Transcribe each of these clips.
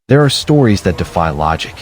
There are stories that defy logic.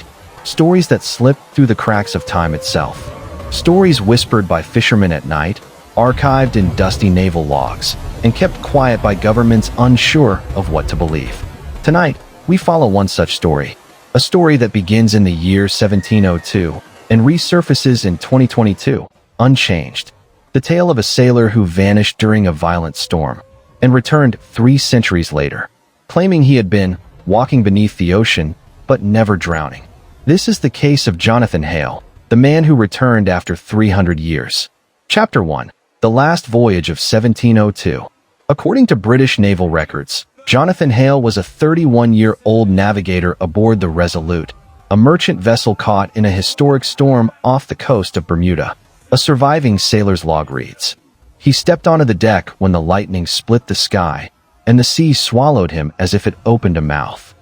Stories that slip through the cracks of time itself. Stories whispered by fishermen at night, archived in dusty naval logs, and kept quiet by governments unsure of what to believe. Tonight, we follow one such story. A story that begins in the year 1702 and resurfaces in 2022, unchanged. The tale of a sailor who vanished during a violent storm and returned 3 centuries later, claiming he had been walking beneath the ocean but never drowning. This is the case of Jonathan Hale, the man who returned after 300 years. Chapter 1. The Last Voyage of 1702. According to British naval records, Jonathan Hale was a 31-year-old navigator aboard the Resolute, a merchant vessel caught in a historic storm off the coast of Bermuda. A surviving sailor's log reads, "He stepped onto the deck when the lightning split the sky, and the sea swallowed him as if it opened a mouth.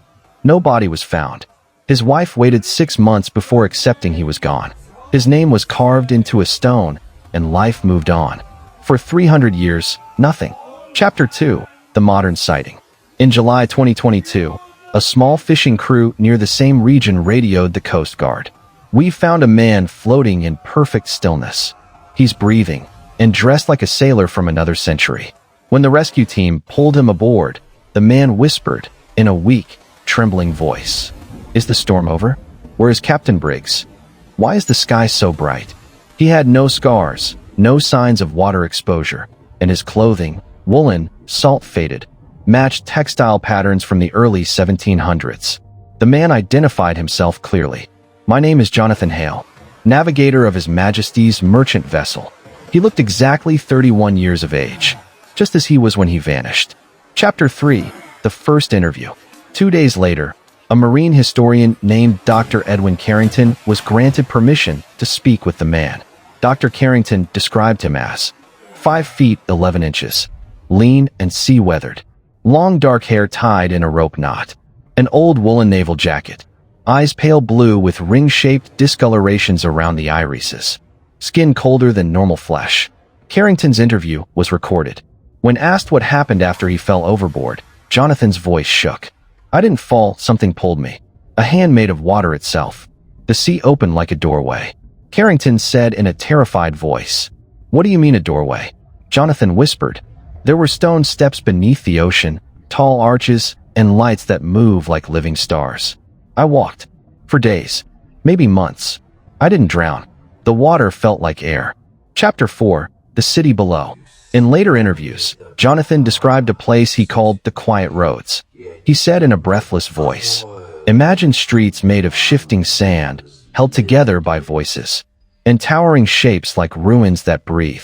No body was found. His wife waited 6 months before accepting he was gone. His name was carved into a stone, and life moved on. For 300 years, nothing." Chapter 2. The Modern Sighting. In July 2022, a small fishing crew near the same region radioed the Coast Guard. "We found a man floating in perfect stillness. He's breathing and dressed like a sailor from another century." When the rescue team pulled him aboard, the man whispered in a weak, trembling voice, "Is the storm over? Where is Captain Briggs? Why is the sky so bright?" He had no scars, no signs of water exposure, and his clothing, woolen, salt-faded, matched textile patterns from the early 1700s. The man identified himself clearly. "My name is Jonathan Hale, navigator of His Majesty's merchant vessel." He looked exactly 31 years of age, just as he was when he vanished. Chapter 3. The First Interview. 2 days later, a marine historian named Dr. Edwin Carrington was granted permission to speak with the man. Dr. Carrington described him as 5 feet 11 inches, lean and sea-weathered, long dark hair tied in a rope knot, an old woolen naval jacket, eyes pale blue with ring-shaped discolorations around the irises, skin colder than normal flesh. Carrington's interview was recorded. When asked what happened after he fell overboard, Jonathan's voice shook. "I didn't fall, something pulled me. A hand made of water itself. The sea opened like a doorway." Carrington said in a terrified voice. "What do you mean a doorway?" Jonathan whispered. "There were stone steps beneath the ocean, tall arches, and lights that move like living stars. I walked. For days. Maybe months. I didn't drown. The water felt like air." Chapter 4. The City Below. In later interviews, Jonathan described a place he called the Quiet Roads. He said in a breathless voice, "Imagine streets made of shifting sand, held together by voices, and towering shapes like ruins that breathe."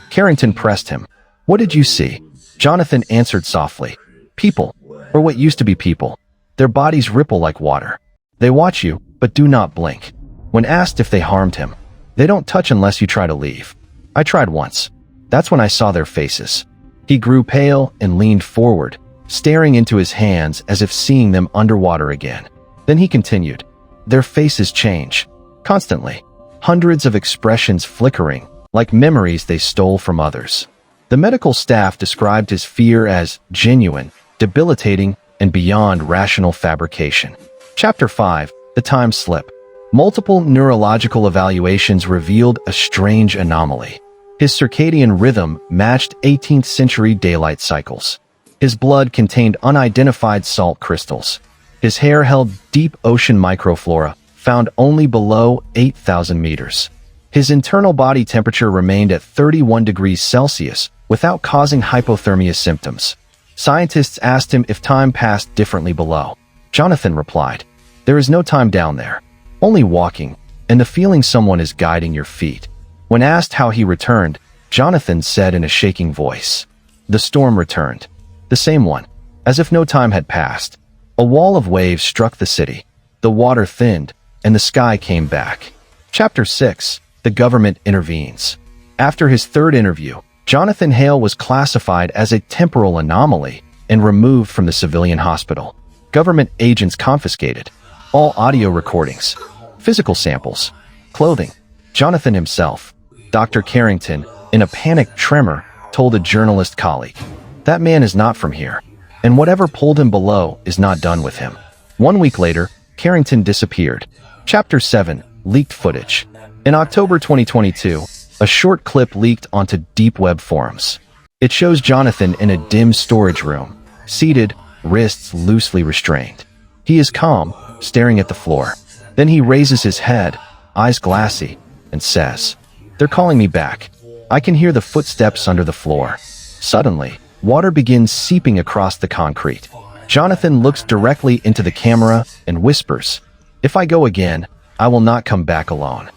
Carrington pressed him. "What did you see?" Jonathan answered softly, "People, or what used to be people. Their bodies ripple like water. They watch you, but do not blink." When asked if they harmed him, "They don't touch unless you try to leave. I tried once. That's when I saw their faces." He grew pale and leaned forward, staring into his hands as if seeing them underwater again. Then he continued, "Their faces change. Constantly. Hundreds of expressions flickering, like memories they stole from others." The medical staff described his fear as genuine, debilitating, and beyond rational fabrication. Chapter 5. The Time Slip. Multiple neurological evaluations revealed a strange anomaly. His circadian rhythm matched 18th century daylight cycles. His blood contained unidentified salt crystals. His hair held deep ocean microflora, found only below 8,000 meters. His internal body temperature remained at 31 degrees Celsius without causing hypothermia symptoms. Scientists asked him if time passed differently below. Jonathan replied, "There is no time down there. Only walking, and the feeling someone is guiding your feet." When asked how he returned, Jonathan said in a shaking voice, "The storm returned. The same one. As if no time had passed. A wall of waves struck the city. The water thinned, and the sky came back." Chapter 6. The Government Intervenes. After his third interview, Jonathan Hale was classified as a temporal anomaly and removed from the civilian hospital. Government agents confiscated all audio recordings, physical samples, clothing. Jonathan himself, Dr. Carrington, in a panicked tremor, told a journalist colleague, "That man is not from here, and whatever pulled him below is not done with him." 1 week later, Carrington disappeared. Chapter 7. Leaked footage. In October 2022, a short clip leaked onto deep web forums. It shows Jonathan in a dim storage room, seated, wrists loosely restrained. He is calm, staring at the floor. Then he raises his head, eyes glassy, and says, "They're calling me back. I can hear the footsteps under the floor." Suddenly, water begins seeping across the concrete. Jonathan looks directly into the camera and whispers, "If I go again, I will not come back alone."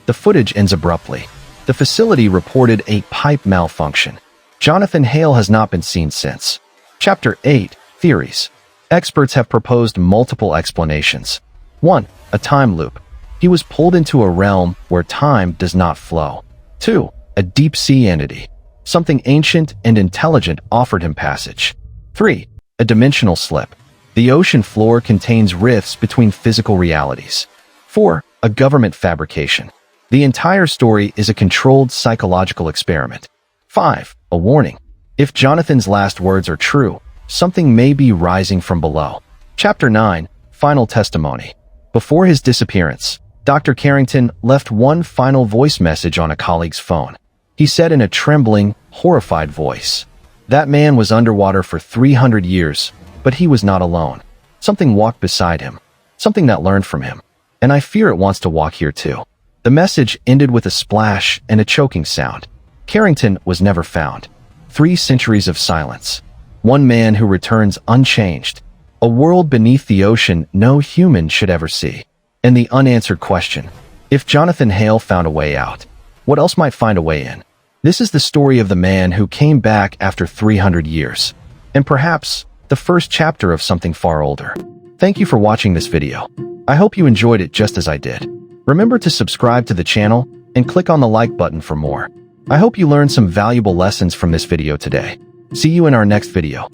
The footage ends abruptly. The facility reported a pipe malfunction. Jonathan Hale has not been seen since. Chapter 8. Theories. Experts have proposed multiple explanations. 1. A time loop. He was pulled into a realm where time does not flow. 2. A deep-sea entity. Something ancient and intelligent offered him passage. 3. A dimensional slip. The ocean floor contains rifts between physical realities. 4. A government fabrication. The entire story is a controlled psychological experiment. 5. A warning. If Jonathan's last words are true, something may be rising from below. Chapter 9. Final testimony. Before his disappearance, Dr. Carrington left one final voice message on a colleague's phone. He said in a trembling, horrified voice, "That man was underwater for 300 years, but he was not alone. Something walked beside him, something that learned from him, and I fear it wants to walk here too." The message ended with a splash and a choking sound. Carrington was never found. 3 centuries of silence. One man who returns unchanged. A world beneath the ocean no human should ever see. And the unanswered question, if Jonathan Hale found a way out, what else might find a way in? This is the story of the man who came back after 300 years. And perhaps the first chapter of something far older. Thank you for watching this video. I hope you enjoyed it just as I did. Remember to subscribe to the channel and click on the like button for more. I hope you learned some valuable lessons from this video today. See you in our next video.